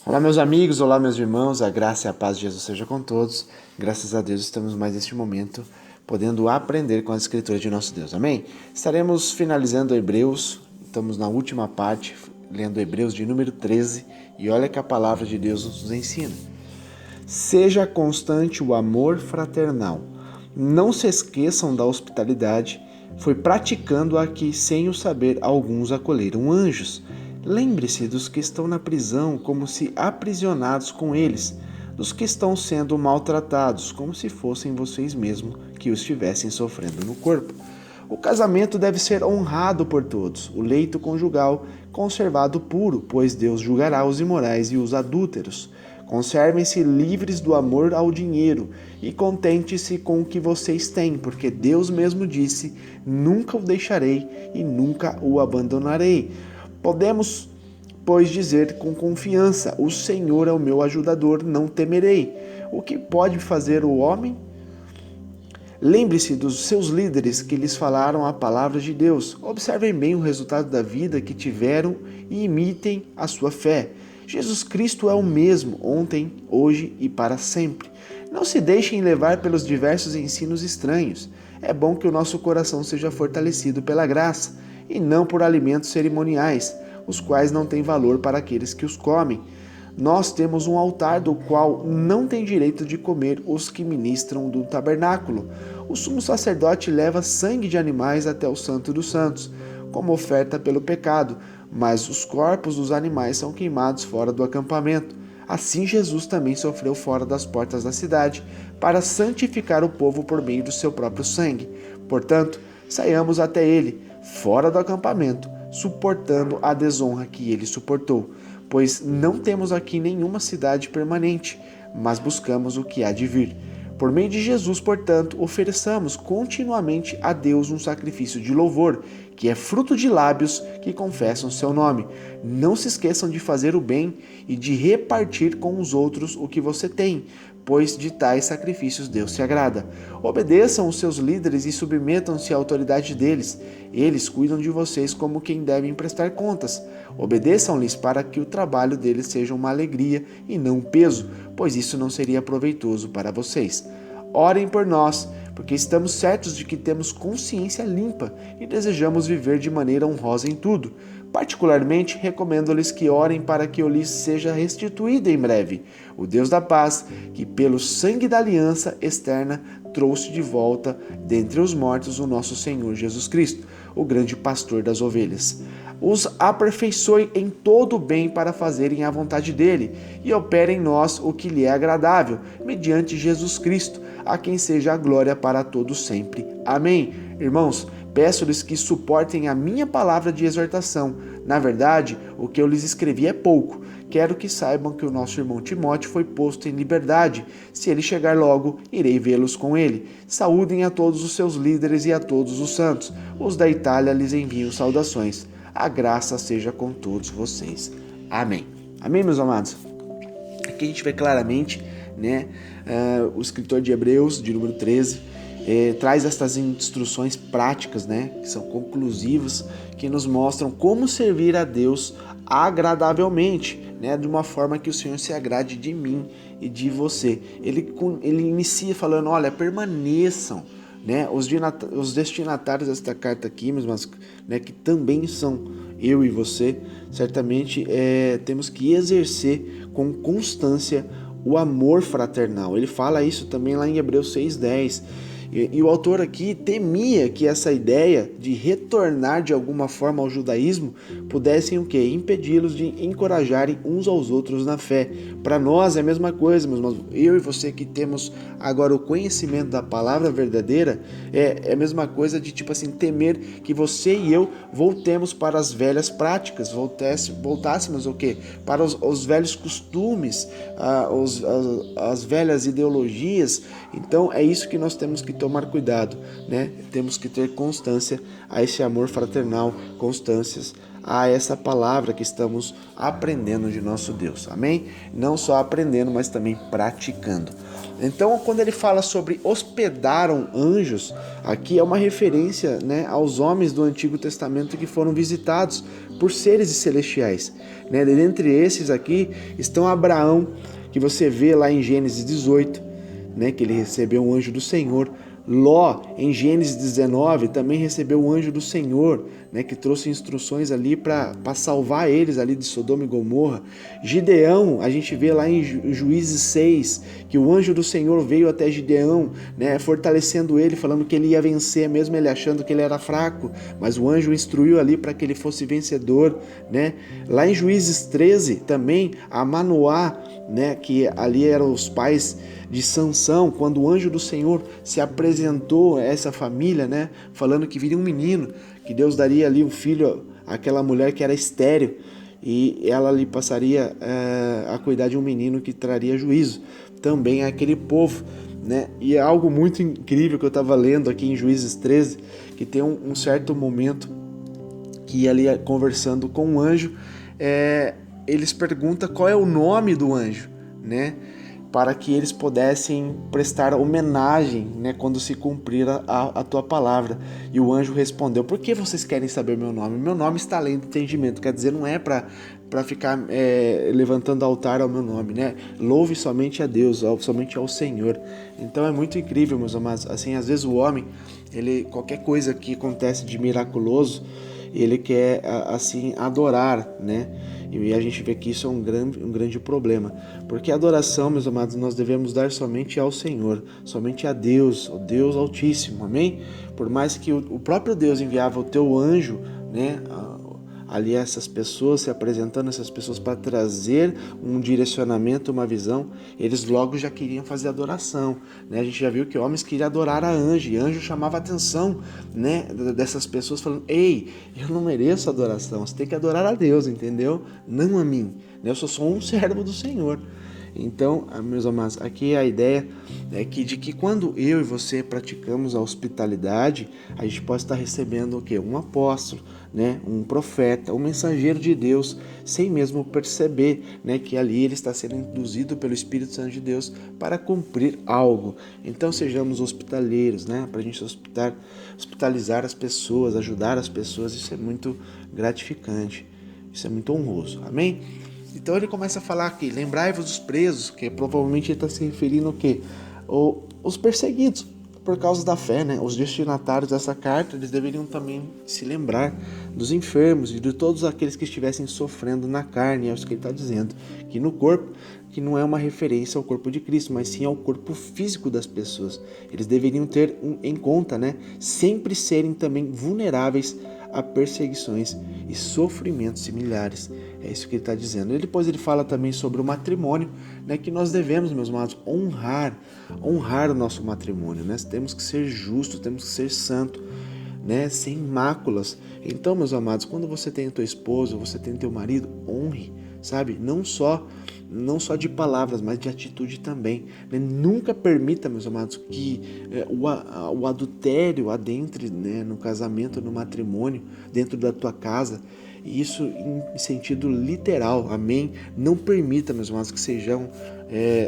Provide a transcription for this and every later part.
Olá, meus amigos, olá, meus irmãos, a graça e a paz de Jesus seja com todos. Graças a Deus estamos mais neste momento podendo aprender com as escrituras de nosso Deus, amém? Estaremos finalizando Hebreus, estamos na última parte, lendo Hebreus de número 13, e olha que a palavra de Deus nos ensina. Seja constante o amor fraternal, não se esqueçam da hospitalidade, foi praticando-a que, sem o saber, alguns acolheram anjos. Lembre-se dos que estão na prisão como se aprisionados com eles, dos que estão sendo maltratados como se fossem vocês mesmos que o estivessem sofrendo no corpo. O casamento deve ser honrado por todos, o leito conjugal conservado puro, pois Deus julgará os imorais e os adúlteros. Conservem-se livres do amor ao dinheiro e contente-se com o que vocês têm, porque Deus mesmo disse: nunca o deixarei e nunca o abandonarei. Podemos, pois, dizer com confiança: o Senhor é o meu ajudador, não temerei. O que pode fazer o homem? Lembre-se dos seus líderes que lhes falaram a palavra de Deus. Observem bem o resultado da vida que tiveram e imitem a sua fé. Jesus Cristo é o mesmo ontem, hoje e para sempre. Não se deixem levar pelos diversos ensinos estranhos. É bom que o nosso coração seja fortalecido pela graça e não por alimentos cerimoniais, os quais não têm valor para aqueles que os comem. Nós temos um altar do qual não tem direito de comer os que ministram do tabernáculo. O sumo sacerdote leva sangue de animais até o Santo dos Santos, como oferta pelo pecado, mas os corpos dos animais são queimados fora do acampamento. Assim Jesus também sofreu fora das portas da cidade, para santificar o povo por meio do seu próprio sangue. Portanto, saiamos até ele, fora do acampamento, suportando a desonra que ele suportou. Pois não temos aqui nenhuma cidade permanente, mas buscamos o que há de vir. Por meio de Jesus, portanto, ofereçamos continuamente a Deus um sacrifício de louvor, que é fruto de lábios que confessam seu nome. Não se esqueçam de fazer o bem e de repartir com os outros o que você tem, pois de tais sacrifícios Deus se agrada. Obedeçam os seus líderes e submetam-se à autoridade deles. Eles cuidam de vocês como quem devem prestar contas. Obedeçam-lhes para que o trabalho deles seja uma alegria e não um peso, pois isso não seria proveitoso para vocês. Orem por nós, porque estamos certos de que temos consciência limpa e desejamos viver de maneira honrosa em tudo. Particularmente, recomendo-lhes que orem para que eu lhes seja restituído em breve o Deus da paz, que pelo sangue da aliança externa trouxe de volta dentre os mortos o nosso Senhor Jesus Cristo, o grande pastor das ovelhas. Os aperfeiçoe em todo o bem para fazerem a vontade dele e opere em nós o que lhe é agradável, mediante Jesus Cristo, a quem seja a glória para todos sempre. Amém. Irmãos, peço-lhes que suportem a minha palavra de exortação. Na verdade, o que eu lhes escrevi é pouco. Quero que saibam que o nosso irmão Timóteo foi posto em liberdade. Se ele chegar logo, irei vê-los com ele. Saúdem a todos os seus líderes e a todos os santos. Os da Itália lhes enviam saudações. A graça seja com todos vocês. Amém. Amém, meus amados? Aqui a gente vê claramente, o escritor de Hebreus, de número 13, traz estas instruções práticas, que são conclusivas, que nos mostram como servir a Deus agradavelmente, de uma forma que o Senhor se agrade de mim e de você. Ele inicia falando, olha, permaneçam, os destinatários desta carta aqui, mas que também são eu e você, certamente temos que exercer com constância o amor fraternal. Ele fala isso também lá em Hebreus 6:10. E o autor aqui temia que essa ideia de retornar de alguma forma ao judaísmo pudessem o quê? Impedi-los de encorajarem uns aos outros na fé. Para nós é a mesma coisa, meus irmãos. Eu e você que temos agora o conhecimento da palavra verdadeira, é a mesma coisa de temer que você e eu voltemos para as velhas práticas, voltássemos o quê? Para os velhos costumes, as velhas ideologias. Então é isso que nós temos que tomar cuidado, Temos que ter constância a esse amor fraternal, constâncias a essa palavra que estamos aprendendo de nosso Deus, amém? Não só aprendendo, mas também praticando. Então, quando ele fala sobre hospedaram anjos, aqui é uma referência, né, aos homens do Antigo Testamento que foram visitados por seres celestiais, né? Dentre esses aqui estão Abraão, que você vê lá em Gênesis 18, né, que ele recebeu um anjo do Senhor. Ló, em Gênesis 19, também recebeu o anjo do Senhor, né, que trouxe instruções ali para salvar eles ali de Sodoma e Gomorra. Gideão, a gente vê lá em Juízes 6, que o anjo do Senhor veio até Gideão, né, fortalecendo ele, falando que ele ia vencer, mesmo ele achando que ele era fraco, mas o anjo instruiu ali para que ele fosse vencedor, né? Lá em Juízes 13, também, a Manoá, né, que ali eram os pais de Sansão, quando o anjo do Senhor se apresentou a essa família, né, falando que viria um menino, que Deus daria ali um filho àquela mulher que era estéril, e ela ali passaria a cuidar de um menino que traria juízo também àquele povo, né? E é algo muito incrível que eu estava lendo aqui em Juízes 13, que tem um certo momento que ali conversando com o anjo, eles perguntam qual é o nome do anjo, né? Para que eles pudessem prestar homenagem, né, quando se cumprir a tua palavra. E o anjo respondeu: por que vocês querem saber meu nome? Meu nome está além do entendimento. Quer dizer, não é para ficar levantando altar ao meu nome, né? Louve somente a Deus, somente ao Senhor. Então é muito incrível, meus amados. Assim, às vezes o homem, qualquer coisa que acontece de miraculoso, ele quer assim adorar, né? E a gente vê que isso é um grande problema, porque a adoração, meus amados, nós devemos dar somente ao Senhor, somente a Deus, o Deus Altíssimo, amém? Por mais que o próprio Deus enviava o teu anjo, né, ali essas pessoas, se apresentando essas pessoas para trazer um direcionamento, uma visão, eles logo já queriam fazer adoração, né? A gente já viu que homens queriam adorar a anjo, e anjo chamava a atenção, né, dessas pessoas, falando: ei, eu não mereço adoração, você tem que adorar a Deus, entendeu? Não a mim, né? Eu sou um servo do Senhor. Então, meus amados, aqui a ideia é de que quando eu e você praticamos a hospitalidade, a gente pode estar recebendo o quê? Um apóstolo, né? Um profeta, um mensageiro de Deus, sem mesmo perceber, né, que ali ele está sendo induzido pelo Espírito Santo de Deus para cumprir algo. Então sejamos hospitaleiros, né? Para a gente hospitalizar as pessoas, ajudar as pessoas, isso é muito gratificante, isso é muito honroso, amém? Então ele começa a falar aqui: lembrai-vos dos presos, que provavelmente ele está se referindo ao quê? Os perseguidos por causa da fé, né? Os destinatários dessa carta, eles deveriam também se lembrar dos enfermos e de todos aqueles que estivessem sofrendo na carne. É isso que ele está dizendo, que no corpo, que não é uma referência ao corpo de Cristo, mas sim ao corpo físico das pessoas. Eles deveriam ter em conta, né? Sempre serem também vulneráveis a perseguições e sofrimentos similares. É isso que ele está dizendo. E depois ele fala também sobre o matrimônio, né, que nós devemos, meus amados, honrar o nosso matrimônio, né? Temos que ser justos, temos que ser santos, né, sem máculas. Então, meus amados, quando você tem a tua esposa, você tem o teu marido, honre, sabe? Não só de palavras, mas de atitude também, né? Nunca permita, meus amados, que o adultério adentre, né, no casamento, no matrimônio, dentro da tua casa. Isso em sentido literal, amém? Não permita, meus amados, que sejam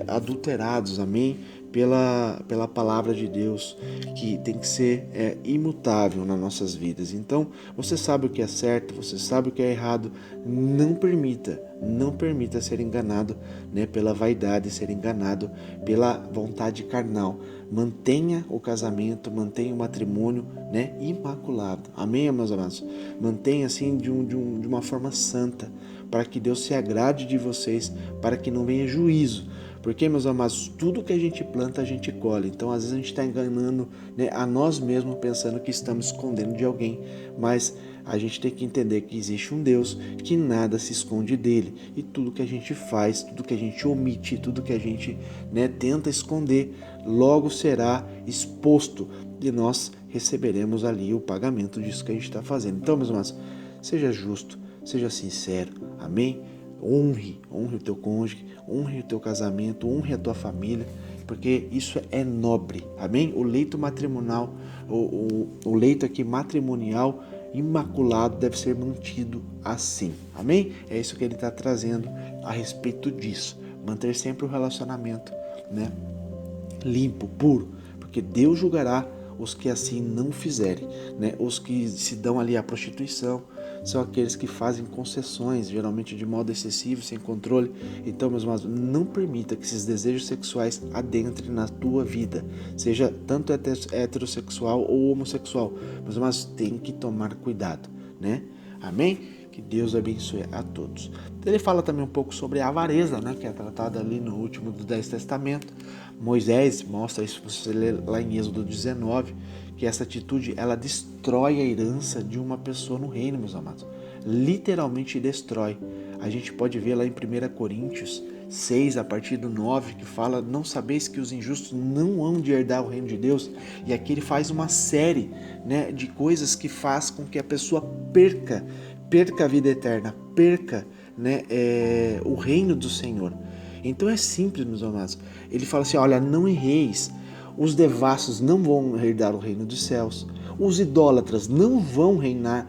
adulterados, amém? Pela palavra de Deus, que tem que ser imutável nas nossas vidas. Então, você sabe o que é certo, você sabe o que é errado, não permita ser enganado, né, pela vaidade, ser enganado pela vontade carnal. Mantenha o casamento, mantenha o matrimônio, né, imaculado. Amém, meus amados? Mantenha assim de uma forma santa, para que Deus se agrade de vocês, para que não venha juízo. Porque, meus amados, tudo que a gente planta, a gente colhe. Então, às vezes a gente está enganando, né, a nós mesmos, pensando que estamos escondendo de alguém. Mas a gente tem que entender que existe um Deus que nada se esconde dele. E tudo que a gente faz, tudo que a gente omite, tudo que a gente, né, tenta esconder, logo será exposto. E nós receberemos ali o pagamento disso que a gente está fazendo. Então, meus amados, seja justo, seja sincero. Amém? Honre o teu cônjuge, honre o teu casamento, honre a tua família, porque isso é nobre, amém? O leito matrimonial, o leito aqui matrimonial imaculado deve ser mantido assim. Amém? É isso que ele está trazendo a respeito disso. Manter sempre o relacionamento, né, limpo, puro, porque Deus julgará os que assim não fizerem, né? Os que se dão ali à prostituição são aqueles que fazem concessões, geralmente de modo excessivo, sem controle. Então, meus amados, não permita que esses desejos sexuais adentrem na tua vida, seja tanto heterossexual ou homossexual. Meus amados, tem que tomar cuidado, né? Amém? Que Deus abençoe a todos. Ele fala também um pouco sobre a avareza, né, que é tratada ali no último dos 10 Testamentos. Moisés mostra isso, você lê lá em Êxodo 19, que essa atitude ela destrói a herança de uma pessoa no reino, meus amados. Literalmente destrói. A gente pode ver lá em 1 Coríntios 6, a partir do 9, que fala: não sabeis que os injustos não hão de herdar o reino de Deus? E aqui ele faz uma série, né, de coisas que faz com que a pessoa perca a vida eterna, perca, né, o reino do Senhor. Então é simples, meus amados. Ele fala assim: olha, não erreis, os devassos não vão herdar o reino dos céus, os idólatras não vão reinar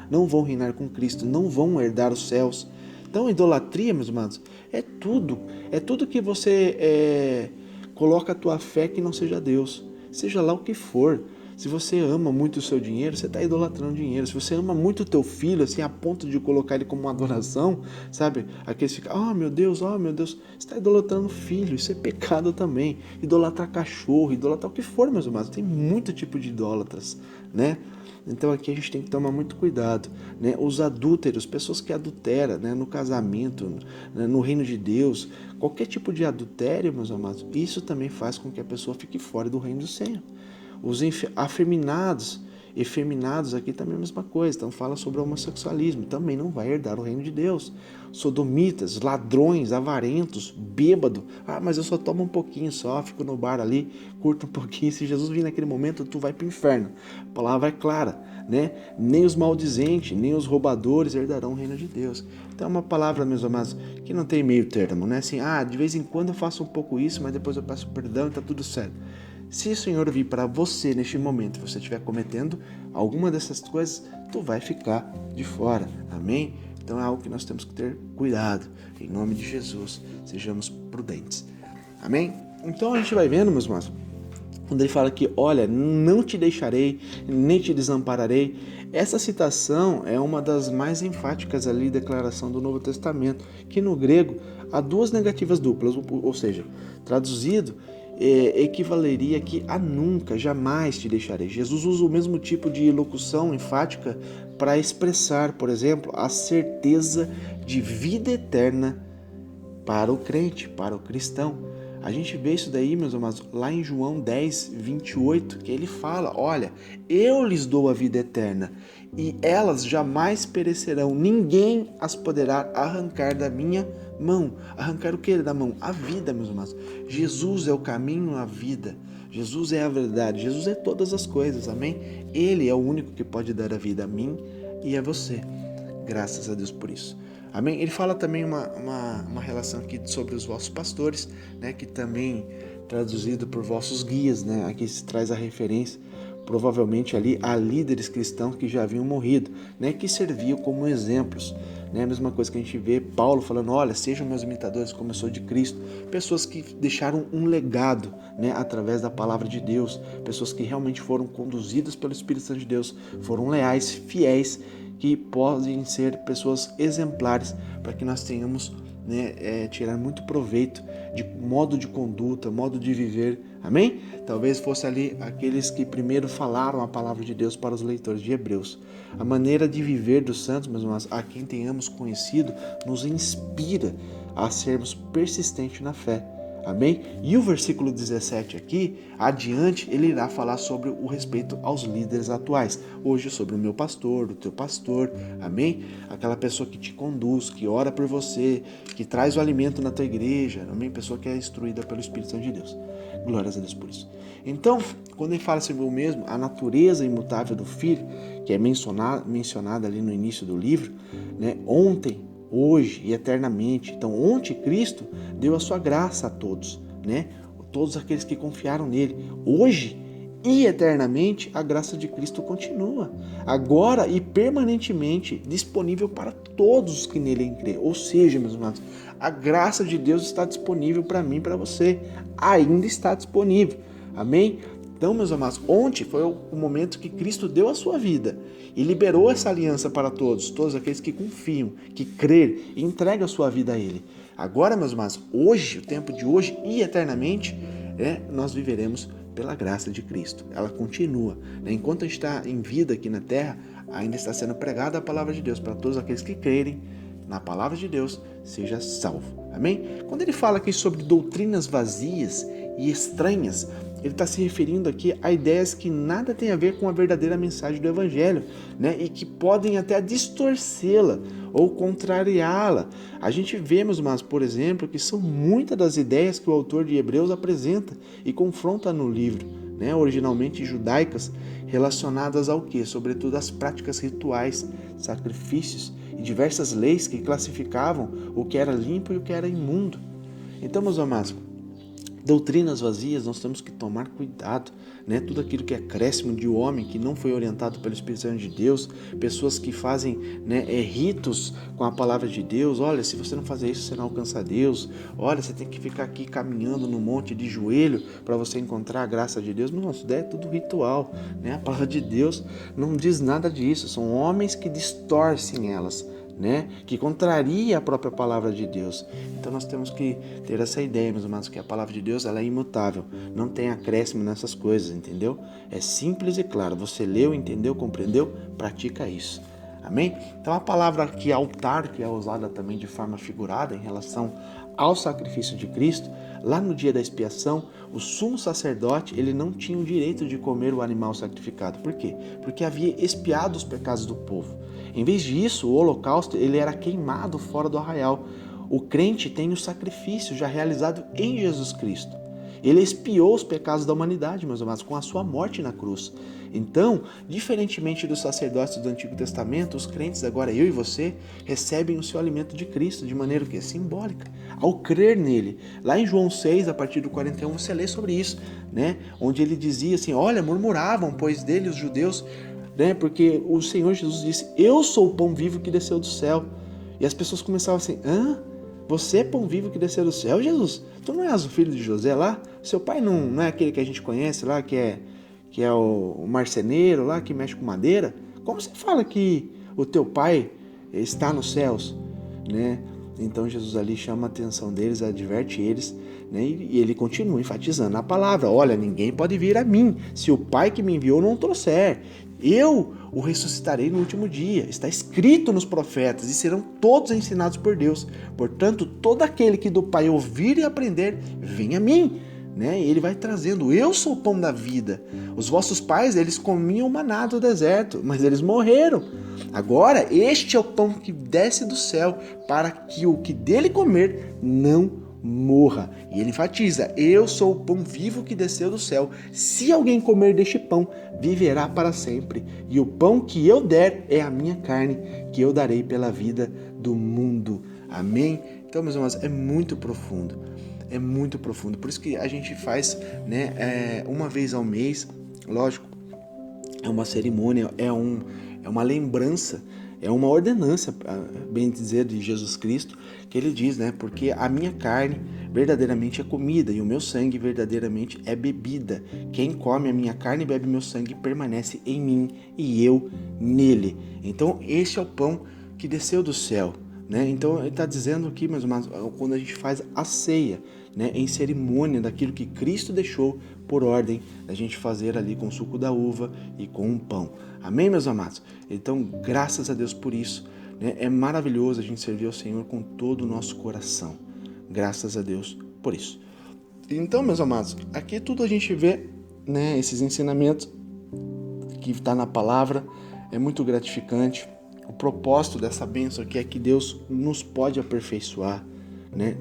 com Cristo, não vão herdar os céus. Então, idolatria, meus amados, é tudo que você coloca a tua fé que não seja Deus, seja lá o que for. Se você ama muito o seu dinheiro, você está idolatrando dinheiro. Se você ama muito o teu filho, assim, a ponto de colocar ele como uma adoração, sabe? Aqueles ficam, oh meu Deus, você está idolatrando o filho, isso é pecado também. Idolatrar cachorro, idolatrar o que for, meus amados. Tem muito tipo de idólatras, né? Então aqui a gente tem que tomar muito cuidado, né? Os adúlteros, pessoas que adulteram, né? No casamento, né? No reino de Deus, qualquer tipo de adultério, meus amados, isso também faz com que a pessoa fique fora do reino do Senhor. Os efeminados aqui também é a mesma coisa, então fala sobre o homossexualismo, também não vai herdar o reino de Deus. Sodomitas, ladrões, avarentos, bêbado, mas eu só tomo um pouquinho só, fico no bar ali, curto um pouquinho, se Jesus vir naquele momento, tu vai para o inferno. A palavra é clara, né? Nem os maldizentes, nem os roubadores herdarão o reino de Deus. Então é uma palavra, meus amados, que não tem meio termo, né? Assim, de vez em quando eu faço um pouco isso, mas depois eu peço perdão e tá tudo certo. Se o Senhor vir para você neste momento e você estiver cometendo alguma dessas coisas, tu vai ficar de fora. Amém? Então é algo que nós temos que ter cuidado. Em nome de Jesus, sejamos prudentes. Amém? Então a gente vai vendo, meus irmãos, quando ele fala que, olha, não te deixarei, nem te desampararei. Essa citação é uma das mais enfáticas ali, declaração do Novo Testamento, que no grego há duas negativas duplas, ou seja, traduzido, equivaleria aqui a nunca, jamais te deixarei. Jesus usa o mesmo tipo de locução enfática para expressar, por exemplo, a certeza de vida eterna para o crente, para o cristão. A gente vê isso daí, meus amados, lá em João 10, 28, que ele fala, olha, eu lhes dou a vida eterna e elas jamais perecerão, ninguém as poderá arrancar da minha mão. Arrancar o que da mão? A vida, meus amados. Jesus é o caminho à vida, Jesus é a verdade, Jesus é todas as coisas, amém? Ele é o único que pode dar a vida a mim e a você. Graças a Deus por isso. Amém? Ele fala também uma relação aqui sobre os vossos pastores, né? Que também traduzido por vossos guias, né? Aqui se traz a referência, provavelmente ali, a líderes cristãos que já haviam morrido, né? Que serviam como exemplos, né? A mesma coisa que a gente vê Paulo falando, olha, sejam meus imitadores como eu sou de Cristo. Pessoas que deixaram um legado, né? Através da palavra de Deus, pessoas que realmente foram conduzidas pelo Espírito Santo de Deus, foram leais, fiéis, que podem ser pessoas exemplares para que nós tenhamos, né, tirar muito proveito de modo de conduta, modo de viver, amém? Talvez fosse ali aqueles que primeiro falaram a palavra de Deus para os leitores de Hebreus. A maneira de viver dos santos, meus irmãos, a quem tenhamos conhecido, nos inspira a sermos persistentes na fé. Amém? E o versículo 17 aqui, adiante, ele irá falar sobre o respeito aos líderes atuais. Hoje sobre o meu pastor, o teu pastor, amém? Aquela pessoa que te conduz, que ora por você, que traz o alimento na tua igreja, amém? Pessoa que é instruída pelo Espírito Santo de Deus. Glórias a Deus por isso. Então, quando ele fala sobre o mesmo, a natureza imutável do Filho, que é mencionada ali no início do livro, né? Ontem, hoje e eternamente. Então, ontem Cristo deu a sua graça a todos, né? Todos aqueles que confiaram nele. Hoje, e eternamente, a graça de Cristo continua, agora e permanentemente disponível para todos que nele crê. Ou seja, meus irmãos, a graça de Deus está disponível para mim e para você, ainda está disponível, amém? Então, meus amados, ontem foi o momento que Cristo deu a sua vida e liberou essa aliança para todos aqueles que confiam, que crêem e entregam a sua vida a Ele. Agora, meus amados, hoje, o tempo de hoje e eternamente, nós viveremos pela graça de Cristo. Ela continua. Enquanto a gente está em vida aqui na terra, ainda está sendo pregada a palavra de Deus para todos aqueles que crerem na palavra de Deus, seja salvo. Amém? Quando ele fala aqui sobre doutrinas vazias e estranhas, ele está se referindo aqui a ideias que nada tem a ver com a verdadeira mensagem do Evangelho, e que podem até distorcê-la ou contrariá-la. A gente vê, meus irmãos, por exemplo, que são muitas das ideias que o autor de Hebreus apresenta e confronta no livro, originalmente judaicas, relacionadas ao quê? Sobretudo às práticas rituais, sacrifícios e diversas leis que classificavam o que era limpo e o que era imundo. Então, meus amados, doutrinas vazias, nós temos que tomar cuidado, Tudo aquilo que é acréscimo de homem que não foi orientado pelo Espírito Santo de Deus, pessoas que fazem ritos com a palavra de Deus. Olha, se você não fazer isso, você não alcança Deus. Olha, você tem que ficar aqui caminhando no monte de joelho para você encontrar a graça de Deus. Não, isso daí é tudo ritual, A palavra de Deus não diz nada disso. São homens que distorcem elas, que contraria a própria palavra de Deus. Então nós temos que ter essa ideia, meus amados, que a palavra de Deus ela é imutável, não tem acréscimo nessas coisas, entendeu? É simples e claro, você leu, entendeu, compreendeu, pratica isso. Amém? Então a palavra aqui altar, que é usada também de forma figurada em relação ao sacrifício de Cristo, lá no dia da expiação, o sumo sacerdote ele não tinha o direito de comer o animal sacrificado. Por quê? Porque havia expiado os pecados do povo. Em vez disso, o holocausto ele era queimado fora do arraial. O crente tem o sacrifício já realizado em Jesus Cristo. Ele expiou os pecados da humanidade, meus amados, com a sua morte na cruz. Então, diferentemente dos sacerdotes do Antigo Testamento, os crentes, agora eu e você, recebem o seu alimento de Cristo de maneira que é simbólica, ao crer nele. Lá em João 6, a partir do 41, você lê sobre isso, onde ele dizia assim, olha, murmuravam, pois dele os judeus, porque o Senhor Jesus disse, eu sou o pão vivo que desceu do céu. E as pessoas começavam assim, você é pão vivo que desceu do céu, Jesus? Tu não és o filho de José lá? Seu pai não é aquele que a gente conhece lá, que é o marceneiro lá, que mexe com madeira? Como você fala que o teu pai está nos céus? Então Jesus ali chama a atenção deles, adverte eles, e ele continua enfatizando a palavra. Olha, ninguém pode vir a mim, se o Pai que me enviou não trouxer. Eu o ressuscitarei no último dia. Está escrito nos profetas e serão todos ensinados por Deus. Portanto, todo aquele que do Pai ouvir e aprender, vem a mim. E ele vai trazendo, eu sou o pão da vida. Os vossos pais, eles comiam maná do deserto, mas eles morreram. Agora, este é o pão que desce do céu, para que o que dele comer não morra. E ele enfatiza, eu sou o pão vivo que desceu do céu. Se alguém comer deste pão, viverá para sempre. E o pão que eu der é a minha carne, que eu darei pela vida do mundo. Amém? Então, meus irmãos, é muito profundo. É muito profundo. Por isso que a gente faz uma vez ao mês, lógico, é uma cerimônia, é uma lembrança, é uma ordenança, bem dizer, de Jesus Cristo, que ele diz, porque a minha carne verdadeiramente é comida e o meu sangue verdadeiramente é bebida. Quem come a minha carne e bebe meu sangue permanece em mim e eu nele. Então, este é o pão que desceu do céu. Então, ele está dizendo aqui, mas quando a gente faz a ceia, em cerimônia daquilo que Cristo deixou por ordem da gente fazer ali com o suco da uva e com o pão. Amém, meus amados? Então, graças a Deus por isso. É maravilhoso a gente servir ao Senhor com todo o nosso coração. Graças a Deus por isso. Então, meus amados, aqui tudo a gente vê, esses ensinamentos que está na palavra, é muito gratificante. O propósito dessa bênção aqui é que Deus nos pode aperfeiçoar,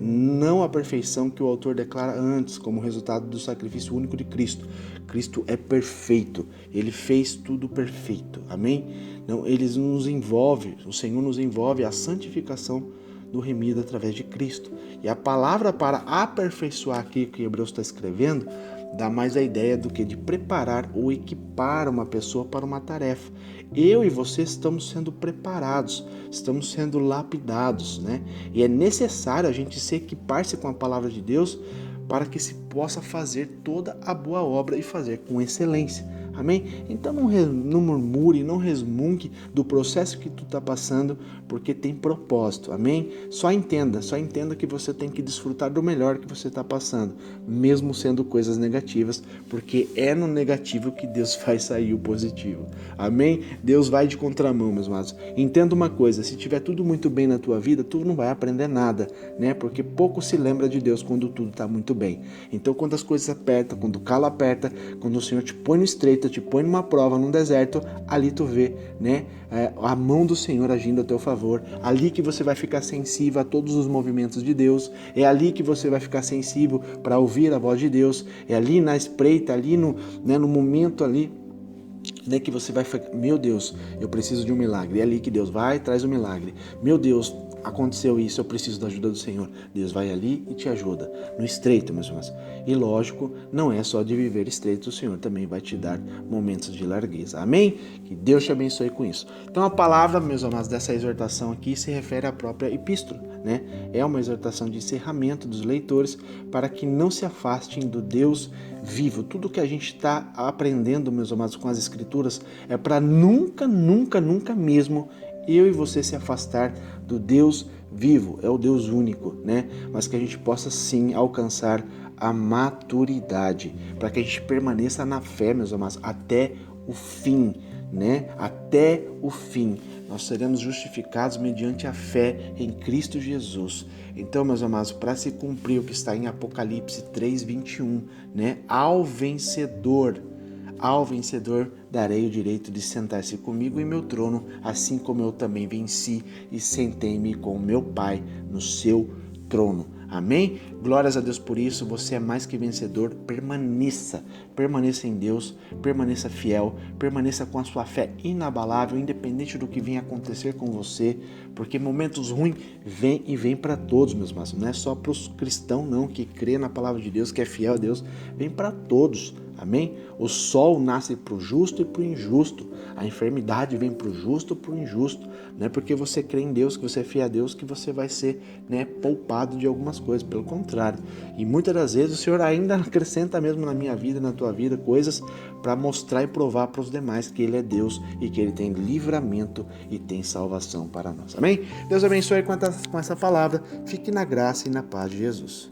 não a perfeição que o autor declara antes, como resultado do sacrifício único de Cristo. Cristo é perfeito, ele fez tudo perfeito, amém? Não, ele nos envolve, o Senhor nos envolve a santificação do remido através de Cristo. E a palavra para aperfeiçoar aqui que Hebreus está escrevendo, dá mais a ideia do que de preparar ou equipar uma pessoa para uma tarefa. Eu e você estamos sendo preparados, estamos sendo lapidados, né? E é necessário a gente se equipar-se com a palavra de Deus para que se possa fazer toda a boa obra e fazer com excelência. Amém? Então não murmure, não resmungue do processo que tu está passando, porque tem propósito. Amém? Só entenda que você tem que desfrutar do melhor que você está passando, mesmo sendo coisas negativas, porque é no negativo que Deus faz sair o positivo. Amém? Deus vai de contramão, meus amados. Entenda uma coisa, se tiver tudo muito bem na tua vida, tu não vai aprender nada, né? Porque pouco se lembra de Deus quando tudo está muito bem. Então, quando as coisas apertam, quando o calo aperta, quando o Senhor te põe no estreito, te põe numa prova, num deserto, ali tu vê, né, a mão do Senhor agindo a teu favor, ali que você vai ficar sensível a todos os movimentos de Deus, é ali que você vai ficar sensível para ouvir a voz de Deus, é ali na espreita, ali no momento ali, né, que você vai ficar, meu Deus, eu preciso de um milagre, é ali que Deus vai e traz o milagre, meu Deus, aconteceu isso, eu preciso da ajuda do Senhor. Deus vai ali e te ajuda, no estreito, meus irmãos. E lógico, não é só de viver estreito, o Senhor também vai te dar momentos de largueza. Amém? Que Deus te abençoe com isso. Então a palavra, meus amados, dessa exortação aqui se refere à própria epístola, né? É uma exortação de encerramento dos leitores para que não se afastem do Deus vivo. Tudo que a gente está aprendendo, meus amados, com as escrituras é para nunca mesmo eu e você se afastar do Deus vivo, é o Deus único, né? Mas que a gente possa sim alcançar a maturidade, para que a gente permaneça na fé, meus amados, até o fim, né? Até o fim. Nós seremos justificados mediante a fé em Cristo Jesus. Então, meus amados, para se cumprir o que está em Apocalipse 3:21, né? Ao vencedor darei o direito de sentar-se comigo em meu trono, assim como eu também venci e sentei-me com meu Pai no seu trono. Amém? Glórias a Deus por isso, você é mais que vencedor, permaneça em Deus, permaneça fiel, permaneça com a sua fé inabalável, independente do que venha acontecer com você, porque momentos ruins vêm para todos, meus irmãos, não é só para os cristãos não, que crê na palavra de Deus, que é fiel a Deus, vem para todos. Amém? O sol nasce para o justo e para o injusto. A enfermidade vem para o justo e para o injusto. Não é porque você crê em Deus, que você é fiel a Deus, que você vai ser, né, poupado de algumas coisas. Pelo contrário. E muitas das vezes o Senhor ainda acrescenta mesmo na minha vida, na tua vida, coisas para mostrar e provar para os demais que Ele é Deus e que Ele tem livramento e tem salvação para nós. Amém? Deus abençoe com essa palavra. Fique na graça e na paz de Jesus.